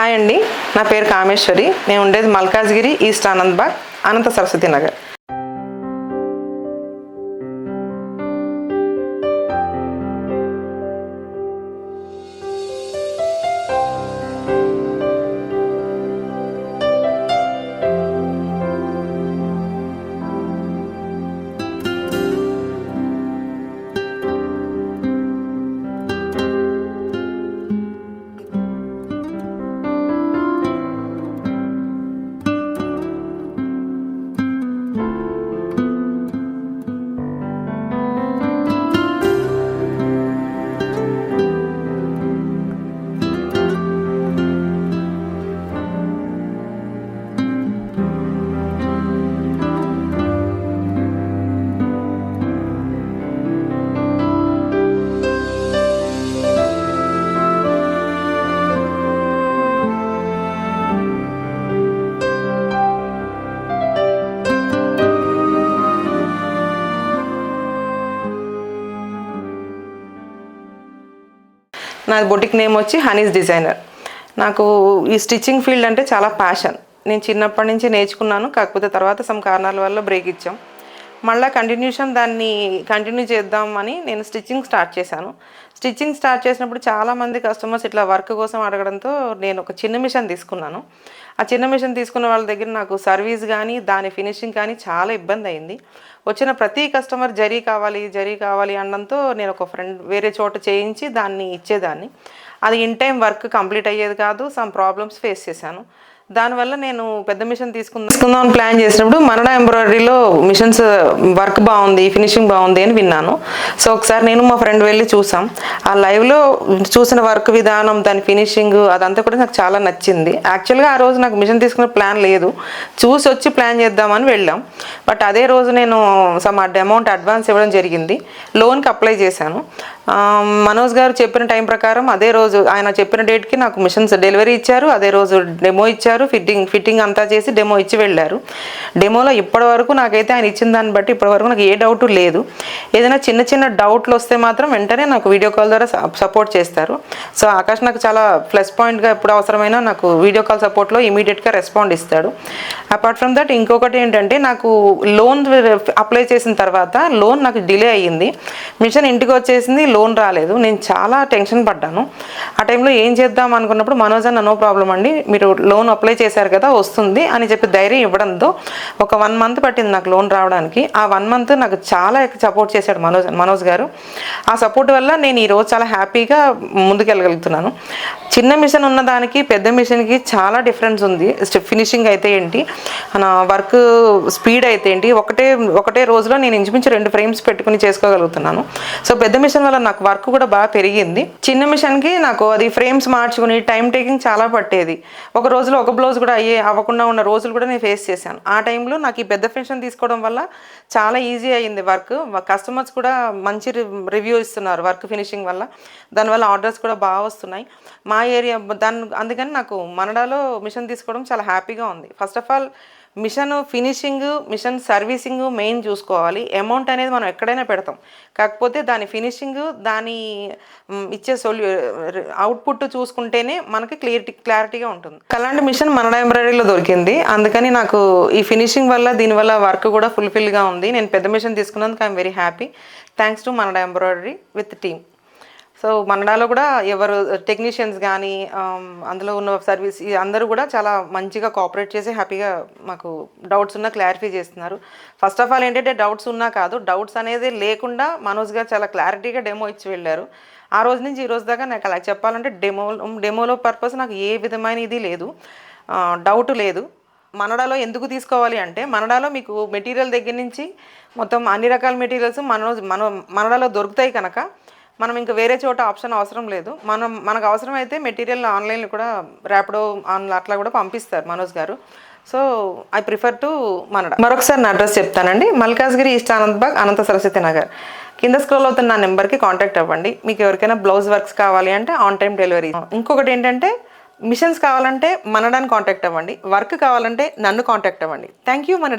Hi అండి, నా పేరు కామేశ్వరి. నేను ఉండేది మల్కాజ్గిరి ఈస్ట్ ఆనందబాగ్, అనంత సరస్వతి నగర్. నా బొటిక్ నేమ్ వచ్చి హనీస్ డిజైనర్. నాకు ఈ స్టిచ్చింగ్ ఫీల్డ్ అంటే చాలా ప్యాషన్. నేను చిన్నప్పటి నుంచి నేర్చుకున్నాను, కాకపోతే తర్వాత సమ్ కారణాల వల్ల బ్రేక్ ఇచ్చాం. మళ్ళీ దాన్ని కంటిన్యూ చేద్దామని నేను స్టిచ్చింగ్ స్టార్ట్ చేశాను. స్టిచ్చింగ్ స్టార్ట్ చేసినప్పుడు చాలామంది కస్టమర్స్ ఇట్లా వర్క్ కోసం అడగడంతో నేను ఒక చిన్న మిషన్ తీసుకున్నాను. ఆ చిన్న మిషన్ తీసుకున్న వాళ్ళ దగ్గర నాకు సర్వీస్ కానీ దాని ఫినిషింగ్ కానీ చాలా ఇబ్బంది అయింది. వచ్చిన ప్రతి కస్టమర్ జరీ కావాలి అనడంతో నేను ఒక ఫ్రెండ్ వేరే చోట చేయించి దాన్ని ఇచ్చేదాన్ని. అది ఇన్ టైం వర్క్ కంప్లీట్ అయ్యేది కాదు. సమ్ ప్రాబ్లమ్స్ ఫేస్ చేశాను. దానివల్ల నేను పెద్ద మిషన్ తీసుకుందామని ప్లాన్ చేసినప్పుడు మనడా ఎంబ్రాయిడరీలో మిషన్స్ వర్క్ బాగుంది, ఫినిషింగ్ బాగుంది అని విన్నాను. సో ఒకసారి నేను మా ఫ్రెండ్ వెళ్ళి చూసాం. ఆ లైవ్లో చూసిన వర్క్ విధానం, దాని ఫినిషింగ్ అదంతా కూడా నాకు చాలా నచ్చింది. యాక్చువల్గా ఆ రోజు నాకు మిషన్ తీసుకునే ప్లాన్ లేదు, చూసి వచ్చి ప్లాన్ చేద్దామని వెళ్ళాం. బట్ అదే రోజు నేను సమ్ అమౌంట్ అడ్వాన్స్ ఇవ్వడం జరిగింది. లోన్కి అప్లై చేశాను. మనోజ్ గారు చెప్పిన టైం ప్రకారం అదే రోజు ఆయన చెప్పిన డేట్కి నాకు మిషన్స్ డెలివరీ ఇచ్చారు. అదే రోజు డెమో ఇచ్చారు. ఫిట్టింగ్ అంతా చేసి డెమో ఇచ్చి వెళ్ళారు. డెమోలో ఇప్పటివరకు నాకైతే ఆయన ఇచ్చిన దాన్ని బట్టి ఇప్పటివరకు నాకు ఏ డౌట్ లేదు. ఏదైనా చిన్న డౌట్లు వస్తే మాత్రం వెంటనే నాకు వీడియో కాల్ ద్వారా సపోర్ట్ చేస్తారు. సో ఆకాష్ నాకు చాలా ప్లస్ పాయింట్గా ఎప్పుడు అవసరమైనా నాకు వీడియో కాల్ సపోర్ట్లో ఇమీడియట్గా రెస్పాండ్ ఇస్తాడు. అపార్ట్ ఫ్రమ్ దట్ ఇంకొకటి ఏంటంటే, నాకు లోన్ అప్లై చేసిన తర్వాత లోన్ నాకు డిలే అయ్యింది. మిషన్ ఇంటికి వచ్చేసింది, లోన్ రాలేదు. నేను చాలా టెన్షన్ పడ్డాను. ఆ టైంలో ఏం చేద్దాం అనుకున్నప్పుడు మనోజ్ అన్న నో ప్రాబ్లం అండి, మీరు లోన్ అప్లై చేశారు కదా వస్తుంది అని చెప్పి ధైర్యం ఇవ్వడంతో ఒక 1 మంత్ పట్టింది నాకు లోన్ రావడానికి. ఆ 1 మంత్ నాకు చాలా సపోర్ట్ చేశాడు మనోజ్ గారు. ఆ సపోర్ట్ వల్ల నేను ఈరోజు చాలా హ్యాపీగా ముందుకెళ్ళగలుగుతున్నాను. చిన్న మిషన్ ఉన్నదానికి పెద్ద మిషన్కి చాలా డిఫరెన్స్ ఉంది. ఫినిషింగ్ అయితే ఏంటి, నా వర్క్ స్పీడ్ అయితే ఏంటి, ఒకటే రోజులో నేను ఇంచుమించు 2 ఫ్రేమ్స్ పెట్టుకుని చేసుకోగలుగుతున్నాను. సో పెద్ద మిషన్ వల్ల నాకు వర్క్ కూడా బాగా పెరిగింది. చిన్న మిషన్కి నాకు అది ఫ్రేమ్స్ మార్చుకుని టైం టేకింగ్ చాలా పట్టేది. ఒక రోజులో ఒక బ్లౌజ్ కూడా అవ్వకుండా ఉన్న రోజులు కూడా నేను ఫేస్ చేశాను. ఆ టైంలో నాకు ఈ పెద్ద మిషన్ తీసుకోవడం వల్ల చాలా ఈజీ అయ్యింది వర్క్. కస్టమర్స్ కూడా మంచి రివ్యూ ఇస్తున్నారు వర్క్ ఫినిషింగ్ వల్ల. దానివల్ల ఆర్డర్స్ కూడా బాగా వస్తున్నాయి మా ఏరియా. అందుకని నాకు మనడాలో మిషన్ తీసుకోవడం చాలా హ్యాపీగా ఉంది. First of all machine finishing, machine servicing main చూసుకోవాలి. అమౌంట్ అనేది మనం ఎక్కడైనా పెడతాం, కాకపోతే దాని ఫినిషింగ్, దాని ఇచ్చే అవుట్పుట్ చూసుకుంటేనే మనకి క్లారిటీగా ఉంటుంది. అలాంటి మిషన్ మనడా ఎంబ్రాయిడరీలో దొరికింది. అందుకని నాకు ఈ ఫినిషింగ్ వల్ల దీనివల్ల వర్క్ కూడా ఫుల్ఫిల్గా ఉంది. నేను పెద్ద మిషన్ తీసుకున్నందుకు I'm very happy. Thanks to Manada embroidery with team. So మనడాలో కూడా ఎవరు టెక్నీషియన్స్ కానీ అందులో ఉన్న సర్వీస్ అందరూ కూడా చాలా మంచిగా కోఆపరేట్ చేసి హ్యాపీగా మాకు డౌట్స్ ఉన్నా క్లారిఫై చేస్తున్నారు. ఫస్ట్ ఆఫ్ ఆల్ ఏంటంటే డౌట్స్ ఉన్నా కాదు, డౌట్స్ అనేది లేకుండా మనోజ్ గారు చాలా క్లారిటీగా డెమో ఇచ్చి వెళ్ళారు. ఆ రోజు నుంచి ఈ రోజు దాకా నాకు అలా చెప్పాలంటే డెమోలో పర్పస్ నాకు ఏ విధమైన ఇది లేదు, డౌట్ లేదు. మనడాలో ఎందుకు తీసుకోవాలి అంటే, మనడాలో మీకు మెటీరియల్ దగ్గర నుంచి మొత్తం అన్ని రకాల మెటీరియల్స్ మనడాలో దొరుకుతాయి కనుక మనం ఇంకా వేరే చోట ఆప్షన్ అవసరం లేదు. మనకు అవసరమైతే మెటీరియల్ ఆన్లైన్లో కూడా ర్యాపిడో అట్లా కూడా పంపిస్తారు మనోజ్ గారు. So I prefer to Manada. మరొకసారి నా అడ్రస్ చెప్తానండి. మల్కాజ్గిరి ఈస్ట్ ఆనందబాగ్, అనంత సరస్వతి నగర్. కింద స్క్రోల్ అవుతున్న నా నెంబర్కి కాంటాక్ట్ అవ్వండి. మీకు ఎవరికైనా బ్లౌజ్ వర్క్స్ కావాలి అంటే ఆన్ టైం డెలివరీ. ఇంకొకటి ఏంటంటే, మిషన్స్ కావాలంటే మనడాన్ని కాంటాక్ట్ అవ్వండి, వర్క్ కావాలంటే నన్ను కాంటాక్ట్ అవ్వండి. Thank you మనడా.